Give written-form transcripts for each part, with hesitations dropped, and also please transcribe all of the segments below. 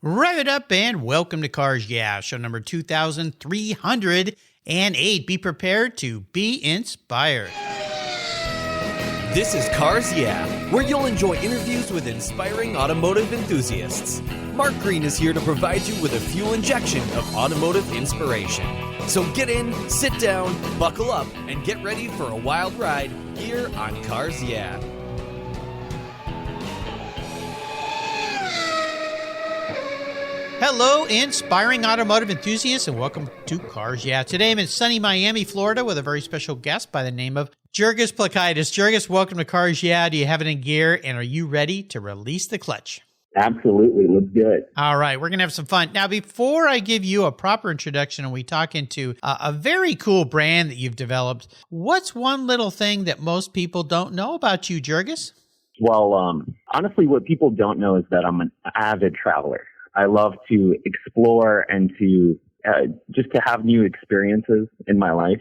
Rev it up and welcome to Cars Yeah, show number 2308. Be prepared to be inspired. This is Cars Yeah, where you'll enjoy interviews with inspiring automotive enthusiasts. Mark Green is here to provide you with a fuel injection of automotive inspiration. So get in, sit down, buckle up, and get ready for a wild ride here on Cars Yeah. Hello, inspiring automotive enthusiasts, and welcome to Cars Yeah. Today I'm in sunny Miami, Florida, with a very special guest by the name of Jurgis Plikaitis. Jurgis, welcome to Cars Yeah. Do you have it in gear, and are you ready to release the clutch? Absolutely. Let's do it. All right. We're going to have some fun. Now, before I give you a proper introduction and we talk into a very cool brand that you've developed, what's one little thing that most people don't know about you, Jurgis? Well, honestly, what people don't know is that I'm an avid traveler. I love to explore and to just to have new experiences in my life.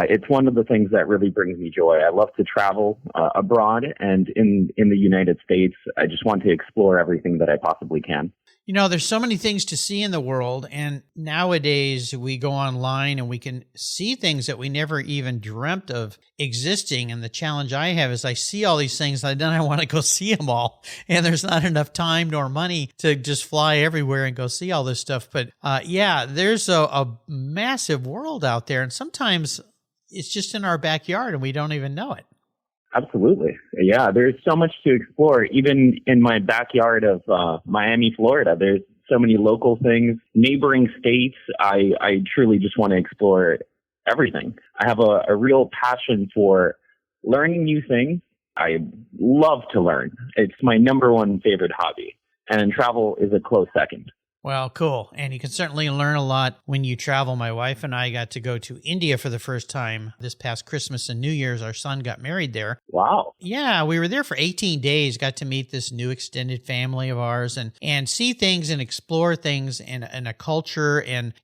It's one of the things that really brings me joy. I love to travel abroad, and in the United States, I just want to explore everything that I possibly can. You know, there's so many things to see in the world, and nowadays we go online and we can see things that we never even dreamt of existing. And the challenge I have is I see all these things and then I want to go see them all. And there's not enough time nor money to just fly everywhere and go see all this stuff. But yeah, there's a massive world out there, and sometimes it's just in our backyard and we don't even know it. Absolutely. Yeah, there's so much to explore. Even in my backyard of Miami, Florida, there's so many local things, neighboring states. I truly just want to explore everything. I have a real passion for learning new things. I love to learn. It's my number one favorite hobby, and travel is a close second. Well, cool. And you can certainly learn a lot when you travel. My wife and I got to go to India for the first time this past Christmas and New Year's. Our son got married there. Wow. Yeah, we were there for 18 days, got to meet this new extended family of ours and see things and explore things in a culture and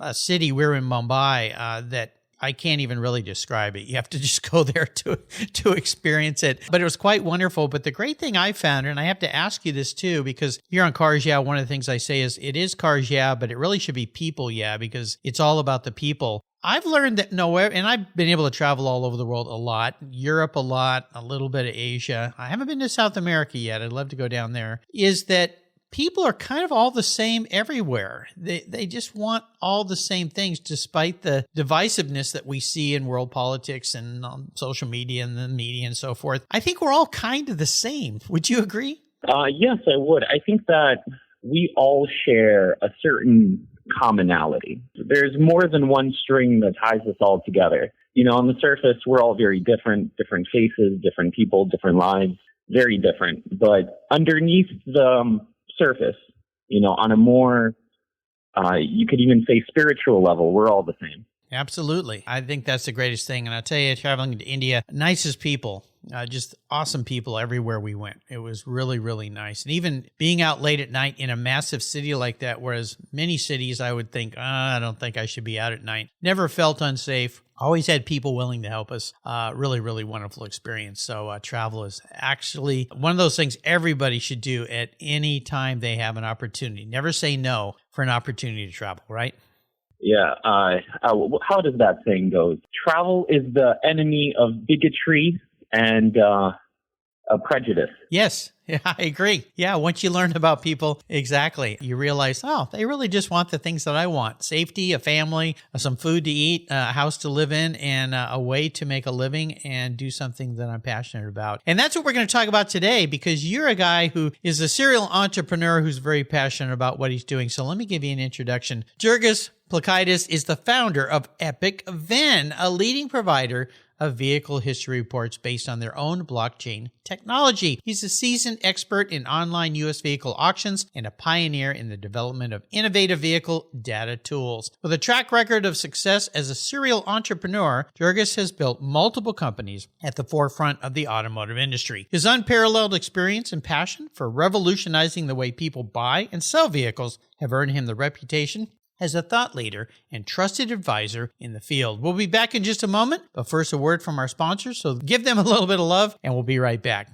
a city. We're in Mumbai that I can't even really describe it. You have to just go there to experience it. But it was quite wonderful. But the great thing I found, and I have to ask you this too, because here on Cars Yeah, one of the things I say is it is Cars Yeah, but it really should be People Yeah, because it's all about the people. I've learned that nowhere, and I've been able to travel all over the world a lot, Europe a lot, a little bit of Asia. I haven't been to South America yet. I'd love to go down there. Is that people are kind of all the same everywhere. They just want all the same things, despite the divisiveness that we see in world politics and on social media and the media and so forth. I think we're all kind of the same. Would you agree? Yes, I would. I think that we all share a certain commonality. There's more than one string that ties us all together. You know, on the surface, we're all very different faces, different people, different lives, very different. But underneath the surface, you know, on a more, you could even say spiritual level, we're all the same. Absolutely. I think that's the greatest thing. And I'll tell you, traveling to India, nicest people, just awesome people everywhere we went. It was really, really nice. And even being out late at night in a massive city like that, whereas many cities I would think, I don't think I should be out at night. Never felt unsafe. Always had people willing to help us. Really, really wonderful experience. So travel is actually one of those things everybody should do at any time they have an opportunity. Never say no for an opportunity to travel, right? Yeah. How does that saying go? Travel is the enemy of bigotry and prejudice. Yes, yeah, I agree. Yeah, once you learn about people, exactly, you realize, oh, they really just want the things that I want. Safety, a family, some food to eat, a house to live in, and a way to make a living and do something that I'm passionate about. And that's what we're going to talk about today, because you're a guy who is a serial entrepreneur who's very passionate about what he's doing. So let me give you an introduction. Jurgis Plikaitis is the founder of EpicVin, a leading provider of vehicle history reports based on their own blockchain technology. He's a seasoned expert in online U.S. vehicle auctions and a pioneer in the development of innovative vehicle data tools. With a track record of success as a serial entrepreneur, Jurgis has built multiple companies at the forefront of the automotive industry. His unparalleled experience and passion for revolutionizing the way people buy and sell vehicles have earned him the reputation as a thought leader and trusted advisor in the field. We'll be back in just a moment, but first a word from our sponsors, so give them a little bit of love, and we'll be right back.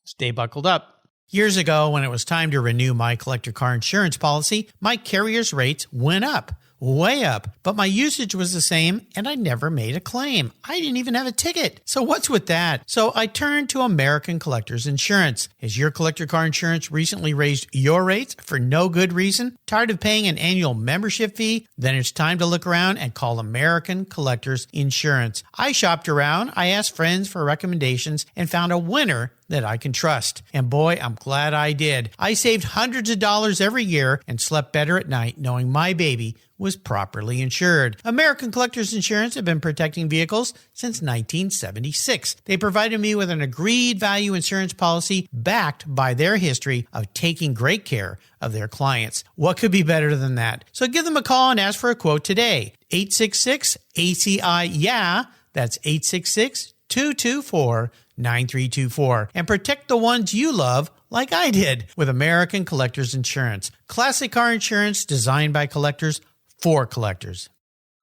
Stay buckled up. Years ago, when it was time to renew my collector car insurance policy, my carrier's rates went up. Way up, but my usage was the same and I never made a claim. I didn't even have a ticket. So what's with that? So I turned to American Collectors Insurance. Has your collector car insurance recently raised your rates for no good reason? Tired of paying an annual membership fee? Then it's time to look around and call American Collectors Insurance. I shopped around, I asked friends for recommendations, and found a winner that I can trust. And boy, I'm glad I did. I saved hundreds of dollars every year and slept better at night knowing my baby was properly insured. American Collectors Insurance have been protecting vehicles since 1976. They provided me with an agreed value insurance policy backed by their history of taking great care of their clients. What could be better than that? So give them a call and ask for a quote today. 866-ACI-YEAH. That's 866-224-9324. And protect the ones you love like I did with American Collectors Insurance. Classic car insurance designed by collectors for collectors.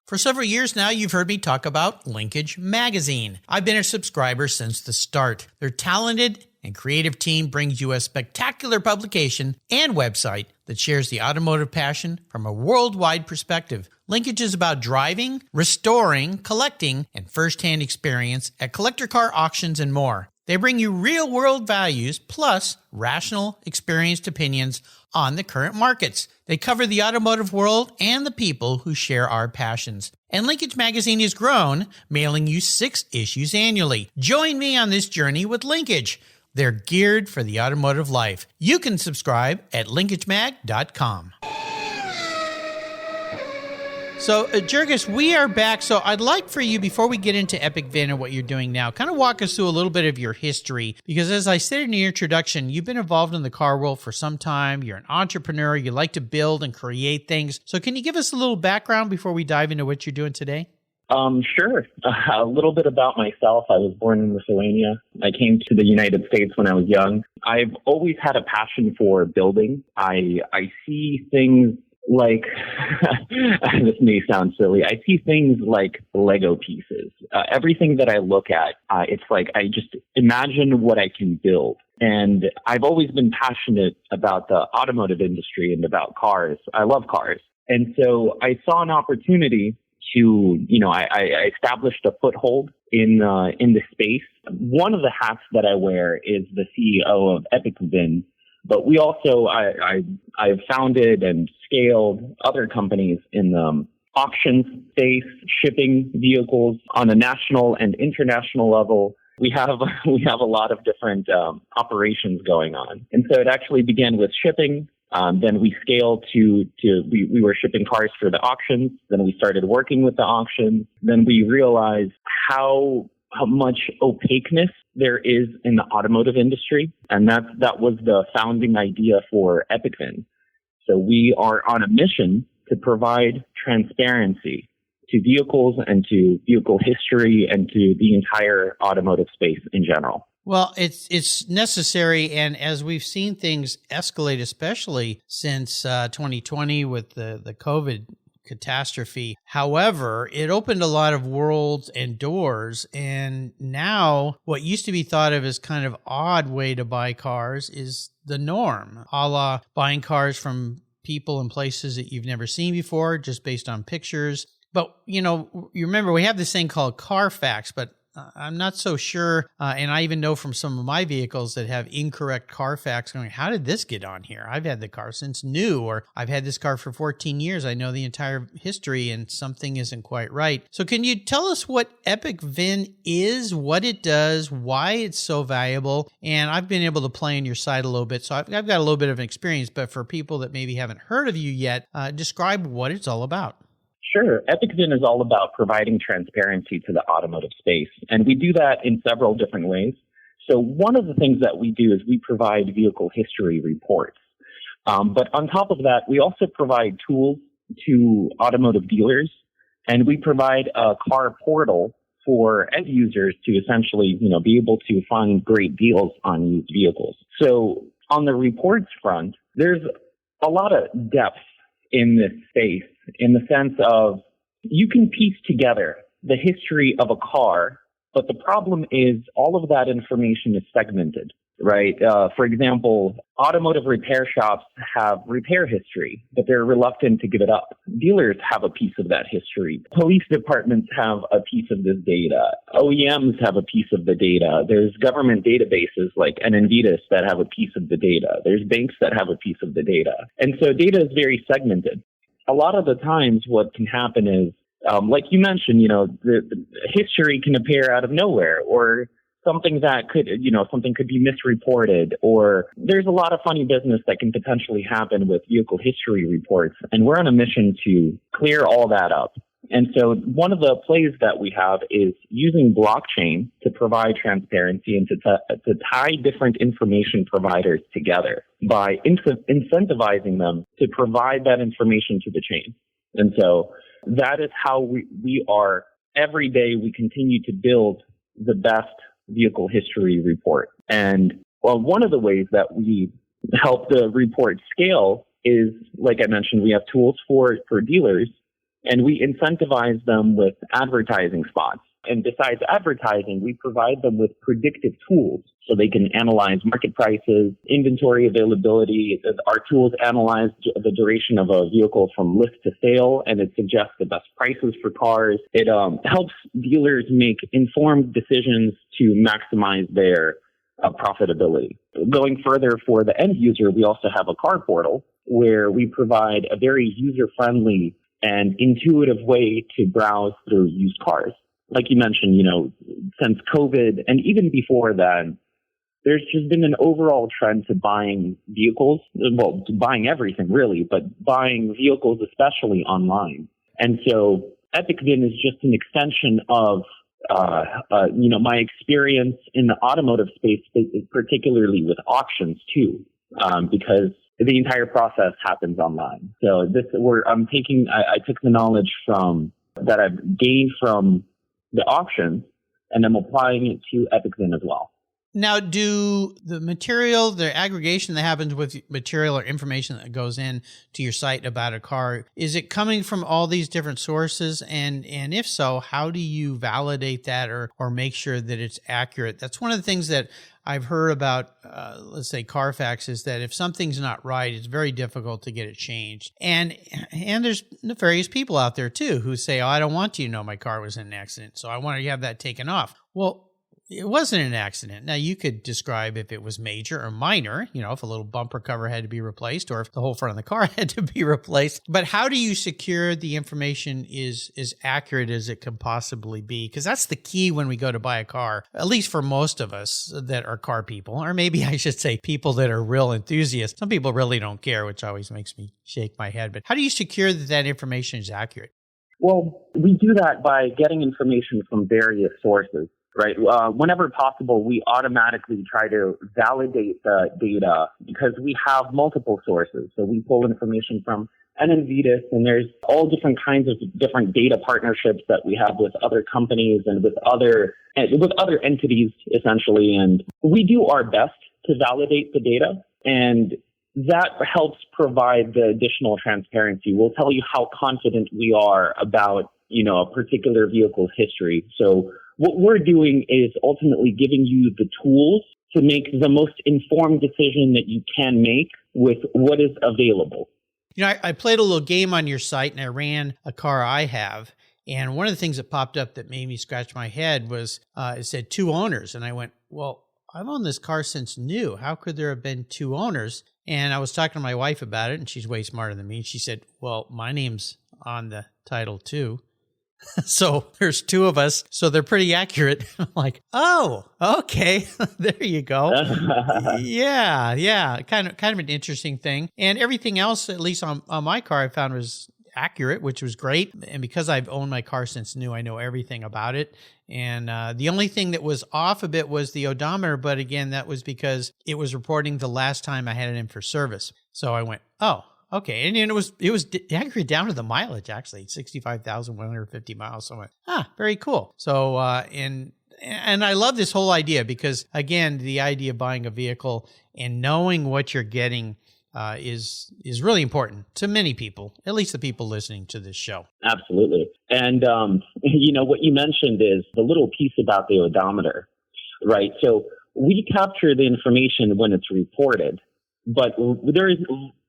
For several years now, you've heard me talk about Linkage Magazine. I've been a subscriber since the start. Their talented and creative team brings you a spectacular publication and website that shares the automotive passion from a worldwide perspective. Linkage is about driving, restoring, collecting, and firsthand experience at collector car auctions and more. They bring you real-world values plus rational, experienced opinions on the current markets. They cover the automotive world and the people who share our passions. And Linkage Magazine has grown, mailing you 6 issues annually. Join me on this journey with Linkage. They're geared for the automotive life. You can subscribe at linkagemag.com. So, Jurgis, we are back. So I'd like for you, before we get into EpicVin and what you're doing now, kind of walk us through a little bit of your history. Because as I said in the introduction, you've been involved in the car world for some time. You're an entrepreneur. You like to build and create things. So can you give us a little background before we dive into what you're doing today? Sure. A little bit about myself. I was born in Lithuania. I came to the United States when I was young. I've always had a passion for building. I see things like, this may sound silly, I see things like Lego pieces. Everything that I look at, it's like I just imagine what I can build. And I've always been passionate about the automotive industry and about cars. I love cars. And so I saw an opportunity to, I established a foothold in the space. One of the hats that I wear is the CEO of EpicVin, but we also, I've founded and scaled other companies in the auction space, shipping vehicles on a national and international level. We have a lot of different operations going on. And so it actually began with shipping. Then we scaled we were shipping cars for the auctions. Then we started working with the auctions. Then we realized how much opaqueness there is in the automotive industry. And that was the founding idea for EpicVin. So we are on a mission to provide transparency to vehicles and to vehicle history and to the entire automotive space in general. Well, it's necessary, and as we've seen things escalate, especially since 2020 with the COVID catastrophe. However, it opened a lot of worlds and doors, and now what used to be thought of as kind of odd way to buy cars is the norm, a la buying cars from people and places that you've never seen before, just based on pictures. But, you remember we have this thing called Carfax, but I'm not so sure, and I even know from some of my vehicles that have incorrect Carfax going, how did this get on here? I've had the car since new, or I've had this car for 14 years. I know the entire history, and something isn't quite right. So can you tell us what EpicVin is, what it does, why it's so valuable? And I've been able to play on your site a little bit, so I've got a little bit of experience, but for people that maybe haven't heard of you yet, describe what it's all about. Sure. EpicVin is all about providing transparency to the automotive space, and we do that in several different ways. So one of the things that we do is we provide vehicle history reports. But on top of that, we also provide tools to automotive dealers, and we provide a car portal for end users to essentially, be able to find great deals on used vehicles. So on the reports front, there's a lot of depth in this space, in the sense of you can piece together the history of a car, but the problem is all of that information is segmented. right? For example, automotive repair shops have repair history, but they're reluctant to give it up. Dealers have a piece of that history. Police departments have a piece of this data. OEMs have a piece of the data. There's government databases like Envitas that have a piece of the data. There's banks that have a piece of the data. And so data is very segmented. A lot of the times what can happen is, like you mentioned, the history can appear out of nowhere, or something that could, something could be misreported, or there's a lot of funny business that can potentially happen with vehicle history reports. And we're on a mission to clear all that up. And so one of the plays that we have is using blockchain to provide transparency and to tie different information providers together by incentivizing them to provide that information to the chain. And so that is how we are, every day we continue to build the best vehicle history report. And one of the ways that we help the report scale is, like I mentioned, we have tools for dealers, and we incentivize them with advertising spots. And besides advertising, we provide them with predictive tools so they can analyze market prices, inventory availability. Our tools analyze the duration of a vehicle from list to sale, and it suggests the best prices for cars. It helps dealers make informed decisions to maximize their profitability. Going further, for the end user, we also have a car portal where we provide a very user-friendly and intuitive way to browse through used cars. Like you mentioned, since COVID and even before that, there's just been an overall trend to buying vehicles, to buying everything really, but buying vehicles especially online. And so EpicVin is just an extension of, my experience in the automotive space, particularly with auctions too, because the entire process happens online. So I took the knowledge that I've gained from the auctions, and I'm applying it to EpicVin as well. Now, do the aggregation that happens with material or information that goes in to your site about a car, is it coming from all these different sources? And if so, how do you validate that or make sure that it's accurate? That's one of the things that I've heard about, let's say Carfax, is that if something's not right, it's very difficult to get it changed. And there's nefarious people out there too who say, I don't want you to know my car was in an accident, so I want to have that taken off. Well, it wasn't an accident. Now, you could describe if it was major or minor, if a little bumper cover had to be replaced or if the whole front of the car had to be replaced. But how do you secure the information is as accurate as it can possibly be? Because that's the key when we go to buy a car, at least for most of us that are car people, or maybe I should say people that are real enthusiasts. Some people really don't care, which always makes me shake my head. But how do you secure that information is accurate? Well, we do that by getting information from various sources. Right. Whenever possible, we automatically try to validate the data because we have multiple sources. So we pull information from Envitas, and there's all different kinds of different data partnerships that we have with other companies and with other entities, essentially. And we do our best to validate the data, and that helps provide the additional transparency. We'll tell you how confident we are about, a particular vehicle's history. So what we're doing is ultimately giving you the tools to make the most informed decision that you can make with what is available. I played a little game on your site and I ran a car I have. And one of the things that popped up that made me scratch my head was it said 2 owners. And I went, well, I've owned this car since new. How could there have been 2 owners? And I was talking to my wife about it, and she's way smarter than me. She said, well, my name's on the title too. So there's 2 of us. So they're pretty accurate. I'm like, oh, okay. There you go. Yeah. Kind of an interesting thing. And everything else, at least on my car, I found was accurate, which was great. And because I've owned my car since new, I know everything about it. And the only thing that was off a bit was the odometer. But again, that was because it was reporting the last time I had it in for service. So I went, oh, okay. And it was accurate down to the mileage, actually, 65,150 miles. So I went, very cool. So, and I love this whole idea because, again, the idea of buying a vehicle and knowing what you're getting is really important to many people, at least the people listening to this show. Absolutely. And, what you mentioned is the little piece about the odometer, right? So we capture the information when it's reported, but there is,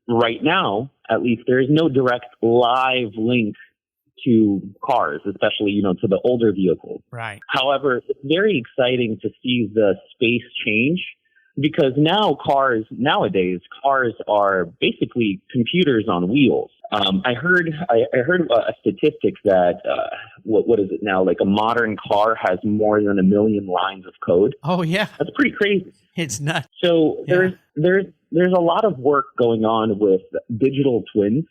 right now, at least, there is no direct live link to cars, especially, to the older vehicles. Right. However, it's very exciting to see the space change, because nowadays, cars are basically computers on wheels. I heard a statistic that, what is it now? Like a modern car has more than 1 million lines of code. Oh, yeah. That's pretty crazy. It's nuts. So there's a lot of work going on with digital twins.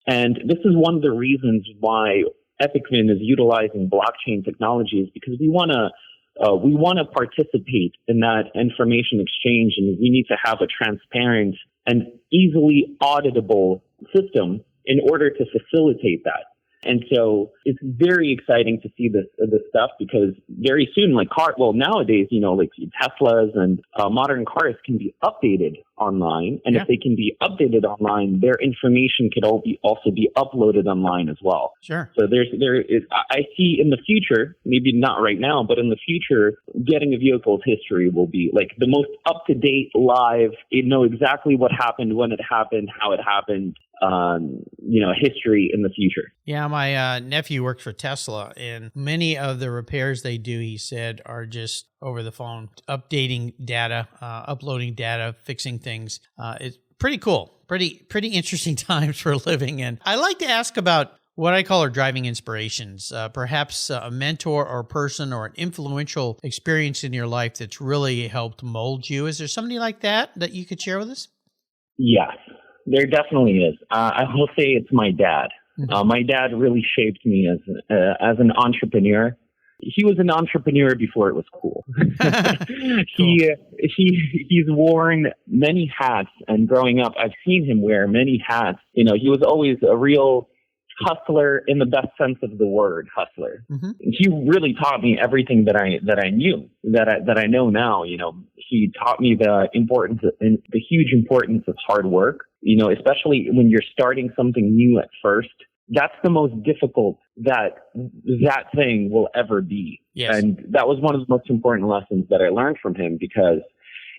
And this is one of the reasons why EpicVin is utilizing blockchain technologies, because we want to participate in that information exchange, and we need to have a transparent and easily auditable system in order to facilitate that. And so it's very exciting to see this stuff, because very soon, nowadays, like Teslas and modern cars can be updated online. And if they can be updated online, their information could also be uploaded online as well. Sure. So I see in the future, maybe not right now, but in the future, getting a vehicle's history will be like the most up-to-date, live, know exactly what happened, when it happened, how it happened, history in the future. Yeah, my nephew works for Tesla, and many of the repairs they do, he said, are just over the phone, updating data, uploading data, fixing things. It's pretty cool. Pretty interesting times for living in. I like to ask about what I call our driving inspirations, perhaps a mentor or a person or an influential experience in your life that's really helped mold you. Is there somebody like that you could share with us? Yes. There definitely is. I will say it's my dad. Mm-hmm. My dad really shaped me as an entrepreneur. He was an entrepreneur before it was cool. He's worn many hats, and growing up, I've seen him wear many hats. He was always a real hustler in the best sense of the word, hustler. Mm-hmm. He really taught me everything that I knew, that I know now. He taught me the huge importance of hard work. Especially when you're starting something new at first, that's the most difficult that thing will ever be. Yes. And that was one of the most important lessons that I learned from him, because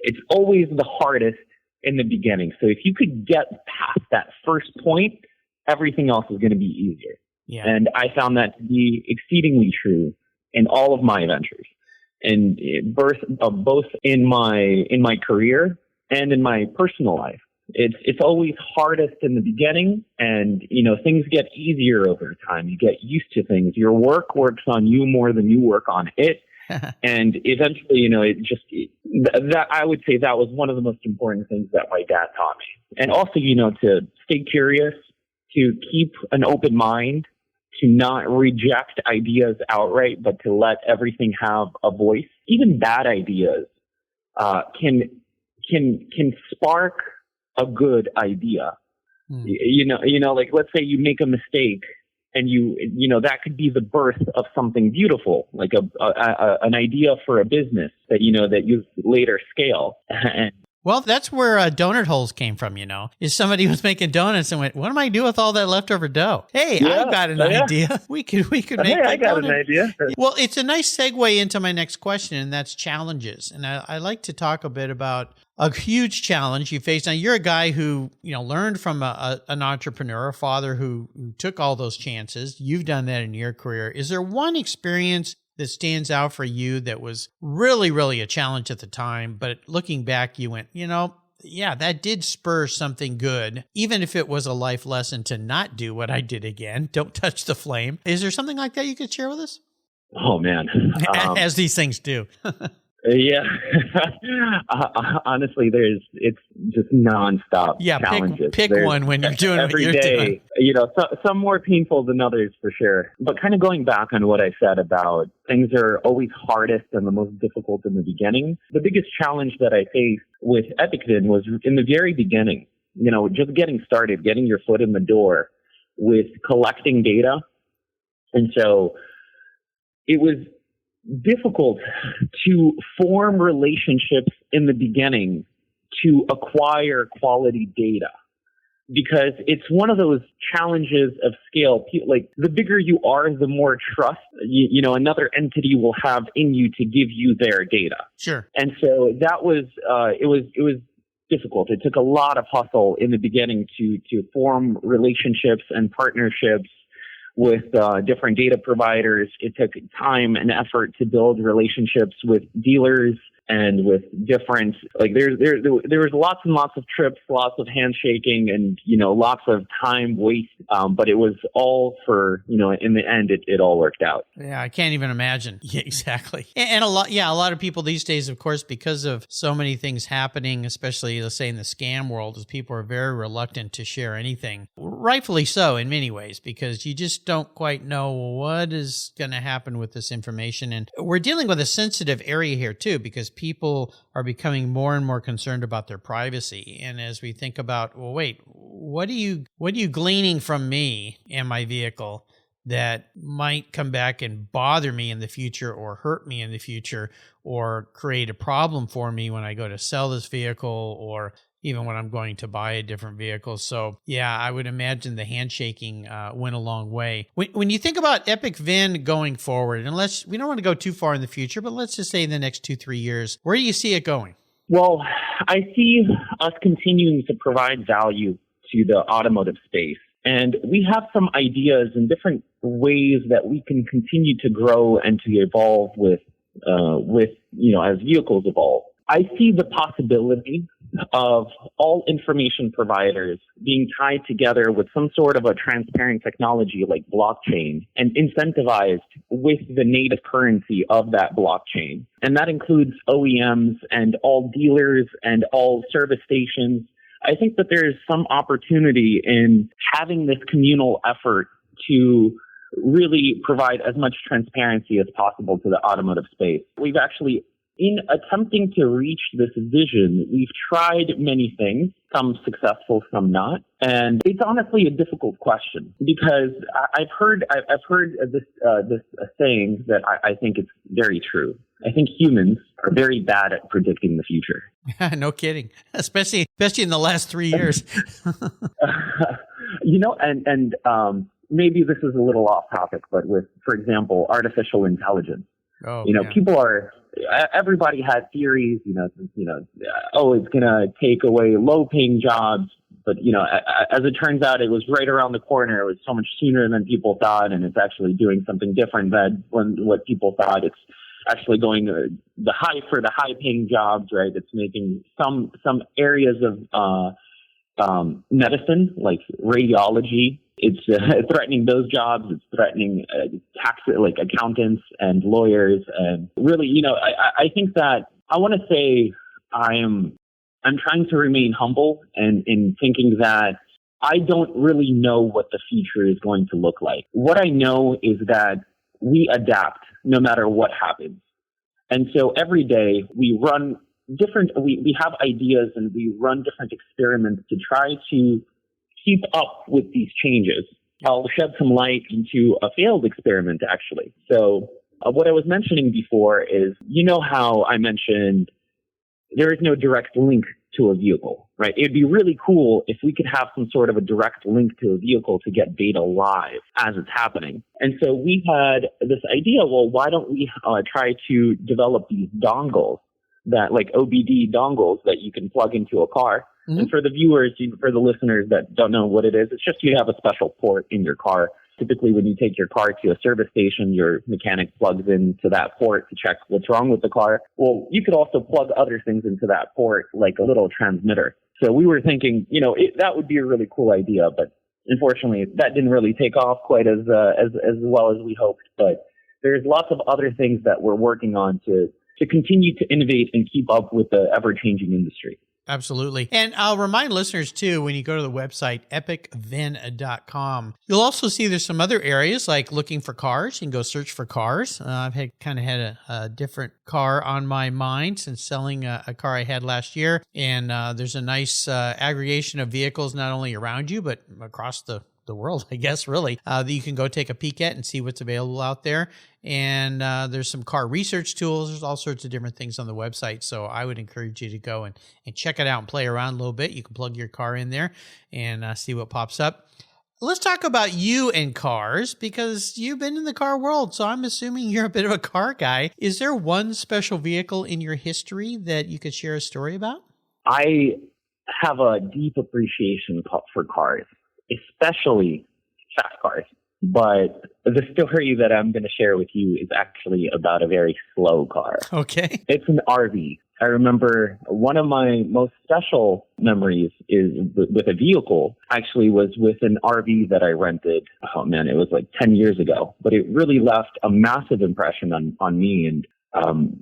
it's always the hardest in the beginning. So if you could get past that first point, everything else is going to be easier. Yeah. And I found that to be exceedingly true in all of my ventures, and both in my career and in my personal life. It's always hardest in the beginning, and things get easier over time. You get used to things. Your work works on you more than you work on it, and eventually, that I would say that was one of the most important things that my dad taught me. And also, to stay curious, to keep an open mind, to not reject ideas outright, but to let everything have a voice. Even bad ideas can spark a good idea. Like let's say you make a mistake, and that could be the birth of something beautiful, like an idea for a business that you later scale. Well, that's where donut holes came from, is somebody was making donuts and went, what am I do with all that leftover dough? Hey, I got an idea. We could make I got an idea. Well, it's a nice segue into my next question, and that's challenges. And I like to talk a bit about a huge challenge you faced. Now, you're a guy who, learned from an entrepreneur, a father who took all those chances. You've done that in your career. Is there one experience that stands out for you that was really, really a challenge at the time, but looking back, you went, yeah, that did spur something good, even if it was a life lesson to not do what I did again. Don't touch the flame. Is there something like that you could share with us? Oh, man. As these things do. Yeah. Honestly, it's just nonstop challenges. Pick one when you're doing every what you're day, doing. Some more painful than others for sure. But kind of going back on what I said about things are always hardest and the most difficult in the beginning. The biggest challenge that I faced with EpicVin was in the very beginning, just getting started, getting your foot in the door with collecting data. And so it was difficult to form relationships in the beginning to acquire quality data. because it's one of those challenges of scale. Like, the bigger you are, the more trust, another entity will have in you to give you their data. Sure. And so that was, it was difficult. It took a lot of hustle in the beginning to form relationships and partnerships with different data providers. It took time and effort to build relationships with dealers and with different, like, there was lots and lots of trips, lots of handshaking, and lots of time waste. But it was all for, in the end, it all worked out. Yeah, I can't even imagine. Yeah, exactly. And a lot of people these days, of course, because of so many things happening, especially, let's say, in the scam world, is people are very reluctant to share anything. Rightfully so in many ways, because you just don't quite know what is going to happen with this information. And we're dealing with a sensitive area here too, because people are becoming more and more concerned about their privacy. And as we think about, well, wait, what are you gleaning from me and my vehicle that might come back and bother me in the future, or hurt me in the future, or create a problem for me when I go to sell this vehicle, or even when I'm going to buy a different vehicle. So yeah, I would imagine the handshaking went a long way. When you think about EpicVin going forward, and we don't want to go too far in the future, but let's just say in the next 2-3 years, where do you see it going? Well, I see us continuing to provide value to the automotive space. And we have some ideas and different ways that we can continue to grow and to evolve with as vehicles evolve. I see the possibility of all information providers being tied together with some sort of a transparent technology like blockchain and incentivized with the native currency of that blockchain. And that includes OEMs and all dealers and all service stations. I think that there is some opportunity in having this communal effort to really provide as much transparency as possible to the automotive space. We've actually, in attempting to reach this vision, we've tried many things, some successful, some not. And it's honestly a difficult question, because I've heard this saying that I think it's very true. I think humans are very bad at predicting the future. No kidding. Especially in the last 3 years. Maybe this is a little off topic, but with, for example, artificial intelligence. Everybody had theories, it's going to take away low-paying jobs. But, as it turns out, it was right around the corner. It was so much sooner than people thought, and it's actually doing something different than what people thought. It's actually going the high-paying jobs, right? It's making some areas of medicine, like radiology. It's threatening those jobs. It's threatening tax, like accountants and lawyers. And really, I think that I want to say I'm trying to remain humble and in thinking that I don't really know what the future is going to look like. What I know is that we adapt no matter what happens. And so every day we run we have ideas and we run different experiments to try to keep up with these changes. I'll shed some light into a failed experiment, actually. So what I was mentioning before is, how I mentioned there is no direct link to a vehicle, right? It'd be really cool if we could have some sort of a direct link to a vehicle to get data live as it's happening. And so we had this idea, well, why don't we try to develop these dongles that, like OBD dongles that you can plug into a car. Mm-hmm. And for the viewers, for the listeners that don't know what it is, it's just you have a special port in your car. Typically, when you take your car to a service station, your mechanic plugs into that port to check what's wrong with the car. Well, you could also plug other things into that port, like a little transmitter. So we were thinking, that would be a really cool idea, but unfortunately, that didn't really take off quite as well as we hoped. But there's lots of other things that we're working on to continue to innovate and keep up with the ever-changing industry. Absolutely. And I'll remind listeners, too, when you go to the website, EpicVin.com, you'll also see there's some other areas like looking for cars. You can go search for cars. I've had a different car on my mind since selling a car I had last year. And there's a nice aggregation of vehicles, not only around you, but across the the world, I guess, really, that you can go take a peek at and see what's available out there. And there's some car research tools. There's all sorts of different things on the website. So I would encourage you to go and check it out and play around a little bit. You can plug your car in there and see what pops up. Let's talk about you and cars, because you've been in the car world, so I'm assuming you're a bit of a car guy. Is there one special vehicle in your history that you could share a story about? I have a deep appreciation for cars, especially fast cars. But the story that I'm going to share with you is actually about a very slow car. Okay. It's an RV. I remember one of my most special memories is with a vehicle, actually was with an RV that I rented. Oh man, it was like 10 years ago, but it really left a massive impression on me. And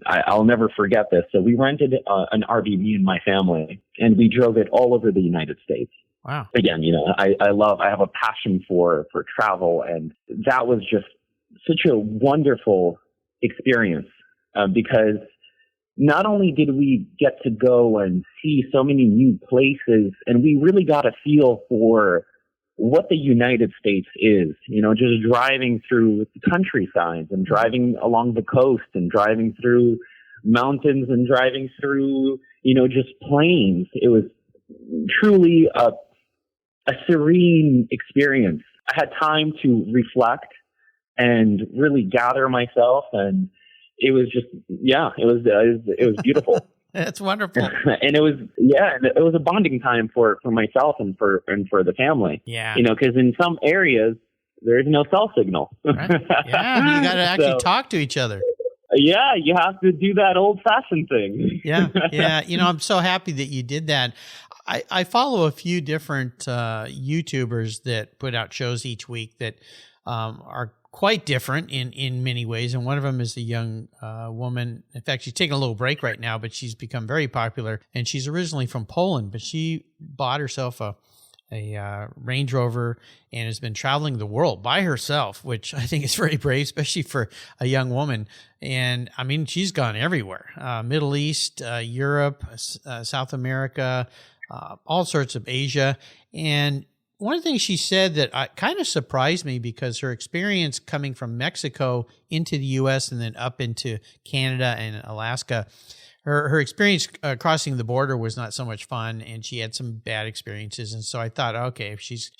I'll never forget this. So we rented an RV, me and my family, and we drove it all over the United States. Wow. Again, I have a passion for travel, and that was just such a wonderful experience because not only did we get to go and see so many new places, and we really got a feel for what the United States is, just driving through the countrysides and driving along the coast and driving through mountains and driving through, just plains. It was truly a serene experience. I had time to reflect and really gather myself, and it was just, it was beautiful. That's wonderful. And it was a bonding time for myself and for the family. Yeah. Because in some areas there is no cell signal. Right. Yeah, you got to actually talk to each other. Yeah, you have to do that old-fashioned thing. Yeah. I'm so happy that you did that. I follow a few different YouTubers that put out shows each week that are quite different in many ways. And one of them is a young woman. In fact, she's taking a little break right now, but she's become very popular. And she's originally from Poland, but she bought herself a Range Rover and has been traveling the world by herself, which I think is very brave, especially for a young woman. And I mean, she's gone everywhere, Middle East, Europe, South America, all sorts of Asia. And one of the things she said that kind of surprised me, because her experience coming from Mexico into the U.S. and then up into Canada and Alaska, her experience crossing the border was not so much fun, and she had some bad experiences. And so I thought, okay, if she's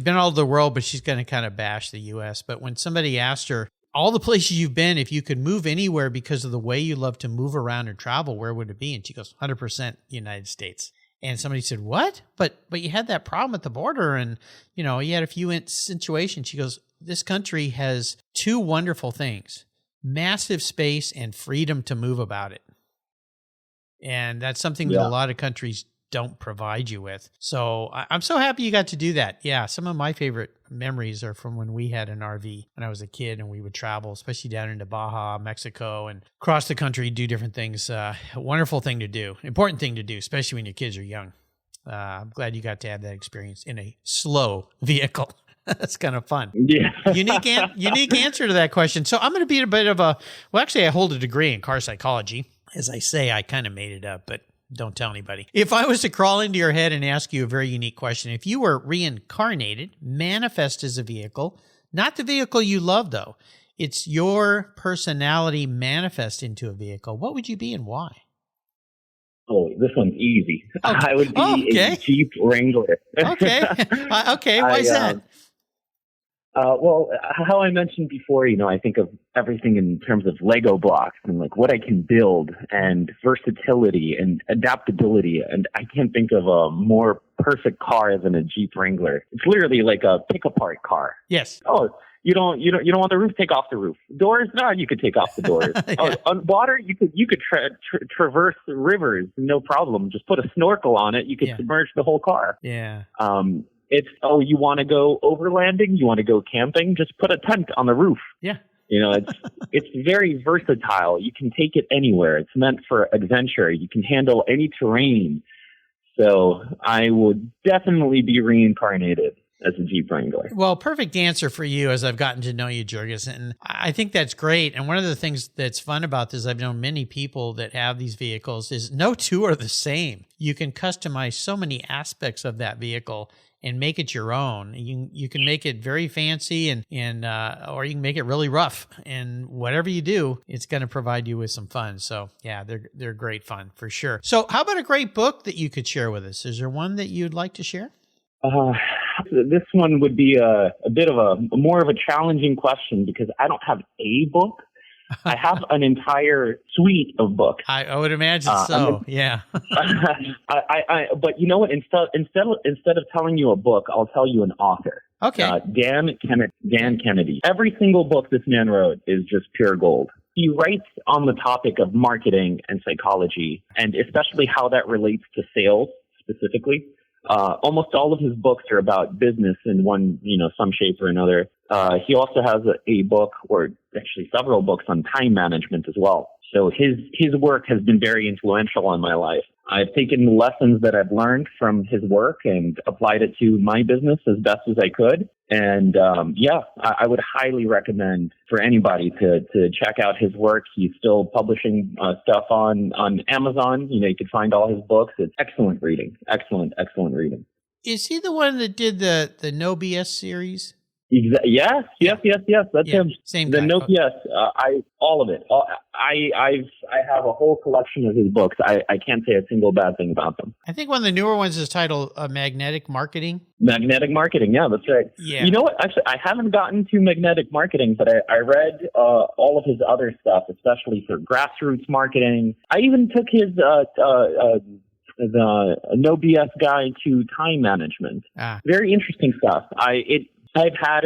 been all over the world, but she's going to kind of bash the U.S. But when somebody asked her, all the places you've been, if you could move anywhere because of the way you love to move around and travel, where would it be? And she goes, 100% United States. And somebody said, what? But you had that problem at the border, and, you had a few situations. She goes, this country has two wonderful things: massive space and freedom to move about it. And that's something that a lot of countries don't provide you with. So I'm so happy you got to do that. Yeah, some of my favorite memories are from when we had an RV when I was a kid, and we would travel, especially down into Baja, Mexico, and across the country, do different things. A wonderful thing to do, important thing to do, especially when your kids are young. I'm glad you got to have that experience in a slow vehicle. That's kind of fun. Yeah. Unique answer to that question. So I'm going to be a bit of I hold a degree in car psychology. As I say, I kind of made it up, but don't tell anybody. If I was to crawl into your head and ask you a very unique question, if you were reincarnated, manifest as a vehicle, not the vehicle you love though, it's your personality manifest into a vehicle, what would you be and why? Oh, this one's easy. Okay. I would be a Jeep Wrangler. Okay. Okay. Why is that? Well, how I mentioned before, I think of everything in terms of Lego blocks and like what I can build and versatility and adaptability. And I can't think of a more perfect car than a Jeep Wrangler. It's literally like a pick apart car. Yes. Oh, you don't want the roof? Take off the roof. Doors? No, you could take off the doors. Yeah. On water, you could traverse rivers, no problem. Just put a snorkel on it. You could submerge the whole car. Yeah. You want to go overlanding? You want to go camping? Just put a tent on the roof. Yeah. It's very versatile. You can take it anywhere. It's meant for adventure. You can handle any terrain. So I would definitely be reincarnated as a Jeep Wrangler. Well, perfect answer for you as I've gotten to know you, Jurgis. And I think that's great. And one of the things that's fun about this, I've known many people that have these vehicles, is no two are the same. You can customize so many aspects of that vehicle. and make it your own. You can make it very fancy and or you can make it really rough. And whatever you do, it's going to provide you with some fun. So yeah, they're great fun for sure. So how about a great book that you could share with us? Is there one that you'd like to share? This one would be a bit of more of a challenging question because I don't have a book. I have an entire suite of books. I would imagine so. Yeah. But you know what? Instead of telling you a book, I'll tell you an author. Okay. Dan Kennedy. Every single book this man wrote is just pure gold. He writes on the topic of marketing and psychology, and especially how that relates to sales specifically. Almost all of his books are about business in some shape or another. He also has a book, or actually several books, on time management as well. So his work has been very influential in my life. I've taken the lessons that I've learned from his work and applied it to my business as best as I could. And I would highly recommend for anybody to check out his work. He's still publishing stuff on Amazon. You could find all his books. It's excellent reading. Excellent reading. Is he the one that did the No BS series? Yes. That's him. Same guy. The No BS. All of it. I have a whole collection of his books. I can't say a single bad thing about them. I think one of the newer ones is titled Magnetic Marketing. Magnetic Marketing. Yeah, that's right. Yeah. You know what? Actually, I haven't gotten to Magnetic Marketing, but I read all of his other stuff, especially for grassroots marketing. I even took his the No BS guide to time management. Very interesting stuff. I've had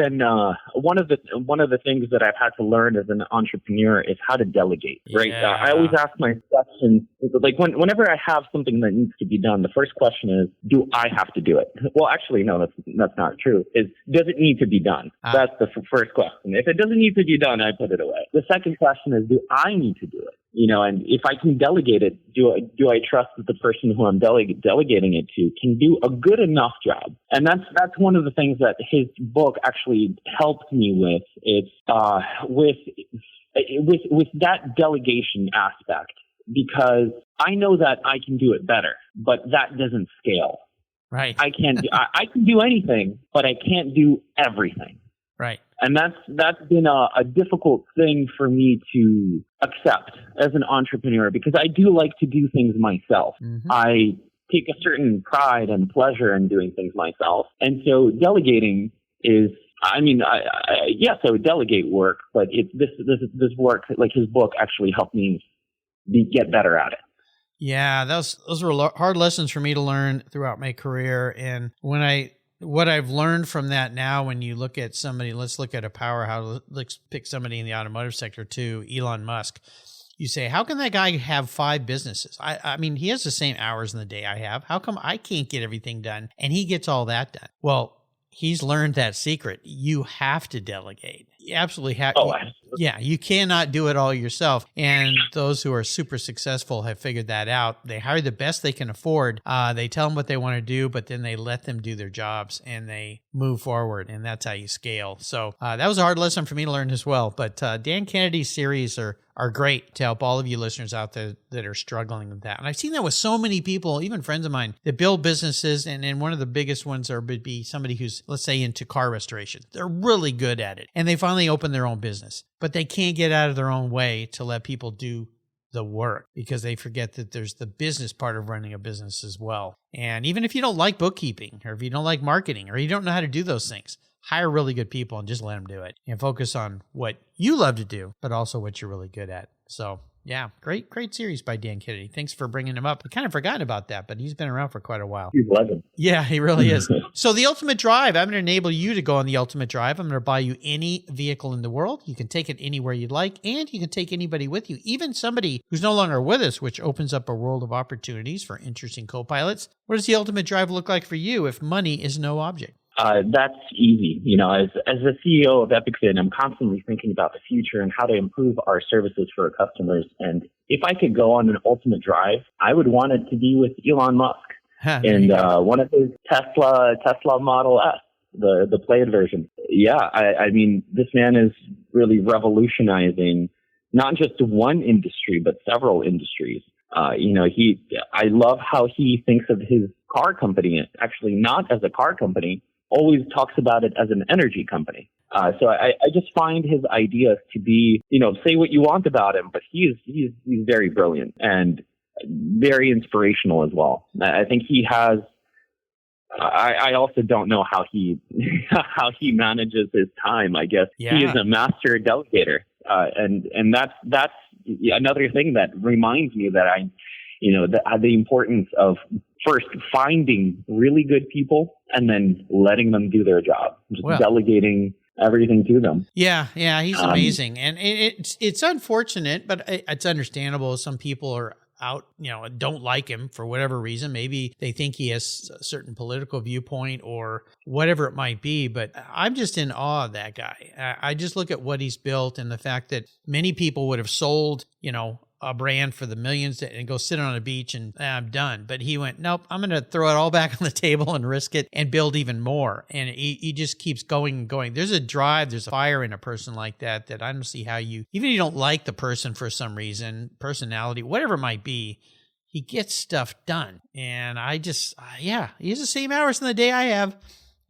one of the things that I've had to learn as an entrepreneur is how to delegate, right? Yeah. I always ask my question, like whenever I have something that needs to be done, the first question is, do I have to do it? Well, actually, no, that's not true. Does it need to be done? That's the first question. If it doesn't need to be done, I put it away. The second question is, do I need to do it? And if I can delegate it, do I trust that the person who I'm delegating it to can do a good enough job? And that's one of the things that his book actually helped me with. It's with that delegation aspect, because I know that I can do it better, but that doesn't scale. Right. I can do anything, but I can't do everything. Right. And that's been a difficult thing for me to accept as an entrepreneur, because I do like to do things myself. Mm-hmm. I take a certain pride and pleasure in doing things myself. And so delegating is, I would delegate work, but this work, like his book, actually helped me get better at it. Yeah, those were hard lessons for me to learn throughout my career. And what I've learned from that now, when you look at somebody, let's look at a powerhouse, let's pick somebody in the automotive sector too, Elon Musk. You say, how can that guy have 5 businesses? I mean, he has the same hours in the day I have. How come I can't get everything done and he gets all that done? Well, he's learned that secret. You have to delegate. You absolutely have. Yeah, you cannot do it all yourself. And those who are super successful have figured that out. They hire the best they can afford. They tell them what they want to do, but then they let them do their jobs and they move forward. And that's how you scale. So that was a hard lesson for me to learn as well. But Dan Kennedy's series are great to help all of you listeners out there that are struggling with that. And I've seen that with so many people, even friends of mine, that build businesses. And one of the biggest ones would be somebody who's, let's say, into car restoration. They're really good at it. And they finally open their own business. But they can't get out of their own way to let people do the work, because they forget that there's the business part of running a business as well. And even if you don't like bookkeeping, or if you don't like marketing, or you don't know how to do those things, hire really good people and just let them do it, and focus on what you love to do, but also what you're really good at. So yeah, great series by Dan Kennedy. Thanks for bringing him up. I kind of forgot about that, but he's been around for quite a while. He's a legend. Yeah, he really is. So the Ultimate Drive, I'm going to enable you to go on the Ultimate Drive. I'm going to buy you any vehicle in the world. You can take it anywhere you'd like, and you can take anybody with you, even somebody who's no longer with us, which opens up a world of opportunities for interesting co-pilots. What does the Ultimate Drive look like for you if money is no object? That's easy. As the CEO of EpicVin, I'm constantly thinking about the future and how to improve our services for our customers. And if I could go on an Ultimate Drive, I would want it to be with Elon Musk and one of his Tesla Model S, the Plaid version. Yeah, I mean, this man is really revolutionizing not just one industry, but several industries. I love how he thinks of his car company, actually not as a car company, always talks about it as an energy company. So I just find his ideas to be, say what you want about him, but he's very brilliant and very inspirational as well. I think he has. I also don't know how he manages his time. I guess he is a master delegator, and that's another thing that reminds me that the importance of first finding really good people and then letting them do their job, just delegating everything to them. Yeah, he's amazing, and it's unfortunate, but it's understandable. Some people are out, don't like him for whatever reason. Maybe they think he has a certain political viewpoint or whatever it might be, but I'm just in awe of that guy. I just look at what he's built and the fact that many people would have sold, a brand for the millions and go sit on a beach and I'm done. But he went, nope, I'm going to throw it all back on the table and risk it and build even more. And he just keeps going and going. There's a drive, there's a fire in a person like that I don't see how even if you don't like the person for some reason, personality, whatever it might be, he gets stuff done. And I just, he has the same hours in the day I have.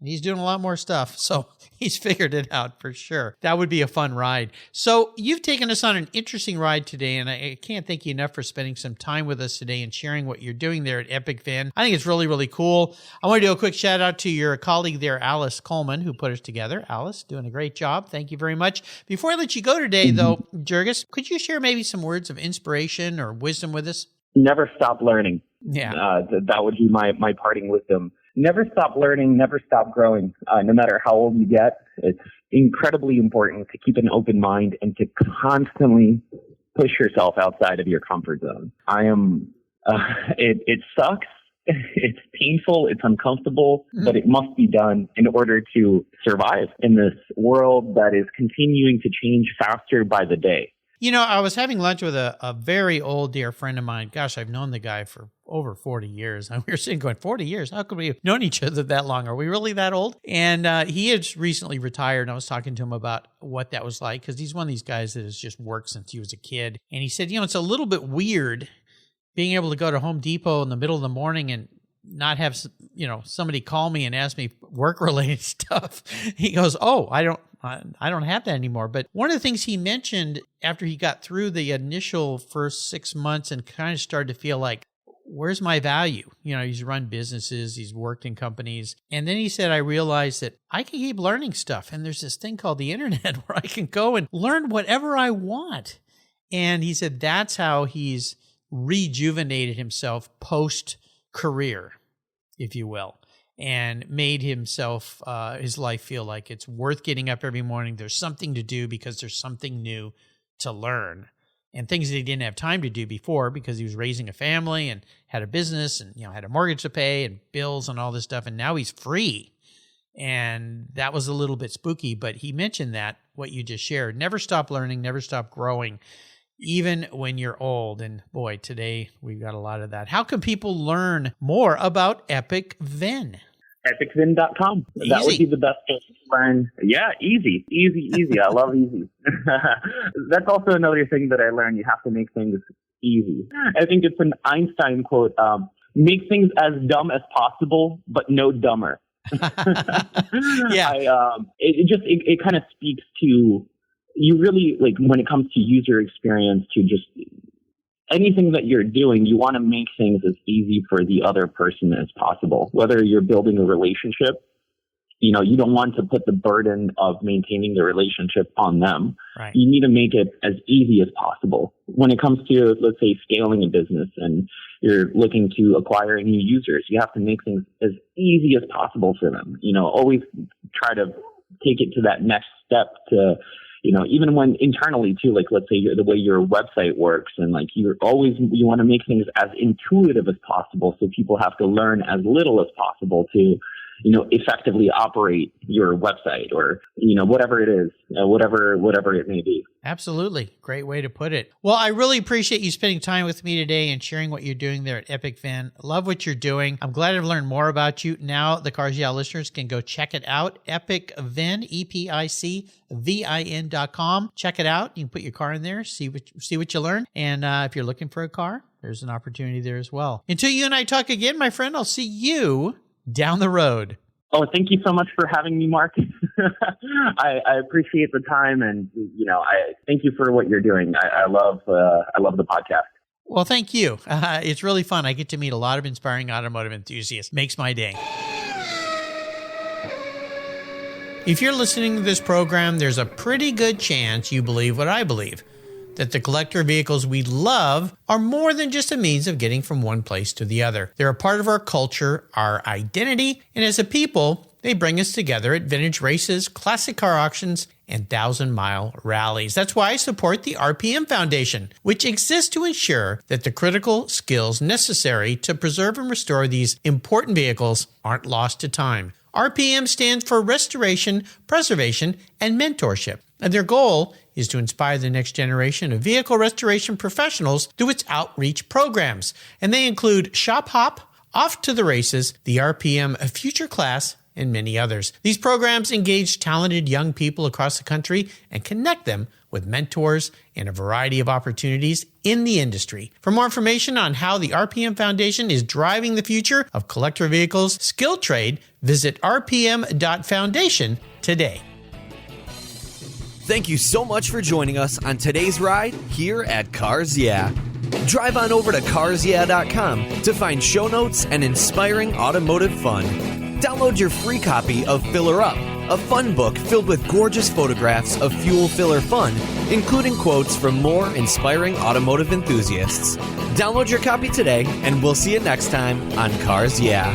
He's doing a lot more stuff. So he's figured it out for sure. That would be a fun ride. So you've taken us on an interesting ride today, and I can't thank you enough for spending some time with us today and sharing what you're doing there at EpicVin. I think it's really, really cool. I want to do a quick shout out to your colleague there, Alice Coleman, who put us together. Alice, doing a great job. Thank you very much. Before I let you go today, though, Jurgis, could you share maybe some words of inspiration or wisdom with us? Never stop learning. Yeah. That would be my parting wisdom. Never stop learning, never stop growing. No matter how old you get, it's incredibly important to keep an open mind and to constantly push yourself outside of your comfort zone. It sucks. It's painful. It's uncomfortable, but it must be done in order to survive in this world that is continuing to change faster by the day. I was having lunch with a very old dear friend of mine. Gosh, I've known the guy for over 40 years. And we were sitting going, 40 years? How could we have known each other that long? Are we really that old? And he had recently retired, and I was talking to him about what that was like, because he's one of these guys that has just worked since he was a kid. And he said, it's a little bit weird being able to go to Home Depot in the middle of the morning and not have, somebody call me and ask me work-related stuff. He goes, I don't have that anymore. But one of the things he mentioned after he got through the initial first 6 months and kind of started to feel like, where's my value? He's run businesses, he's worked in companies. And then he said, I realized that I can keep learning stuff. And there's this thing called the internet where I can go and learn whatever I want. And he said, that's how he's rejuvenated himself post-career, if you will, and made himself, his life feel like it's worth getting up every morning. There's something to do because there's something new to learn, and things that he didn't have time to do before because he was raising a family and had a business and, had a mortgage to pay and bills and all this stuff. And now he's free. And that was a little bit spooky, but he mentioned that, what you just shared, never stop learning, never stop growing, even when you're old. And boy, today we've got a lot of that. How can people learn more about EpicVin? EpicVin.com. That would be the best place to learn. Yeah, easy. I love easy. That's also another thing that I learned. You have to make things easy. I think it's an Einstein quote. Make things as dumb as possible, but no dumber. Yeah. It kind of speaks to, you really, like, when it comes to user experience, to just anything that you're doing, you want to make things as easy for the other person as possible. Whether you're building a relationship, you don't want to put the burden of maintaining the relationship on them. Right. You need to make it as easy as possible. When it comes to, let's say, scaling a business and you're looking to acquire new users, you have to make things as easy as possible for them. Always try to take it to that next step to, even when internally too, like, let's say the way your website works, and like you want to make things as intuitive as possible, so people have to learn as little as possible to, effectively operate your website or, whatever it is, whatever it may be. Absolutely. Great way to put it. Well, I really appreciate you spending time with me today and sharing what you're doing there at EpicVin. Love what you're doing. I'm glad I've learned more about you. Now the Cars Yeah listeners can go check it out. EpicVin, EpicVin.com. Check it out. You can put your car in there, see what you learn. And if you're looking for a car, there's an opportunity there as well. Until you and I talk again, my friend, I'll see you down the road. Oh, thank you so much for having me, Mark. I appreciate the time, and I thank you for what you're doing. I love the podcast. Well, thank you. It's really fun. I get to meet a lot of inspiring automotive enthusiasts. Makes my day. If you're listening to this program, there's a pretty good chance you believe what I believe, that the collector vehicles we love are more than just a means of getting from one place to the other. They're a part of our culture, our identity, and as a people, they bring us together at vintage races, classic car auctions, and 1,000-mile rallies. That's why I support the RPM Foundation, which exists to ensure that the critical skills necessary to preserve and restore these important vehicles aren't lost to time. RPM stands for Restoration, Preservation, and Mentorship, and their goal is to inspire the next generation of vehicle restoration professionals through its outreach programs. And they include Shop Hop, Off to the Races, the RPM Future Class, and many others. These programs engage talented young people across the country and connect them with mentors and a variety of opportunities in the industry. For more information on how the RPM Foundation is driving the future of collector vehicles skilled trade, visit rpm.foundation today. Thank you so much for joining us on today's ride here at Cars Yeah. Drive on over to carsyeah.com to find show notes and inspiring automotive fun. Download your free copy of Filler Up, a fun book filled with gorgeous photographs of fuel filler fun, including quotes from more inspiring automotive enthusiasts. Download your copy today, and we'll see you next time on Cars Yeah.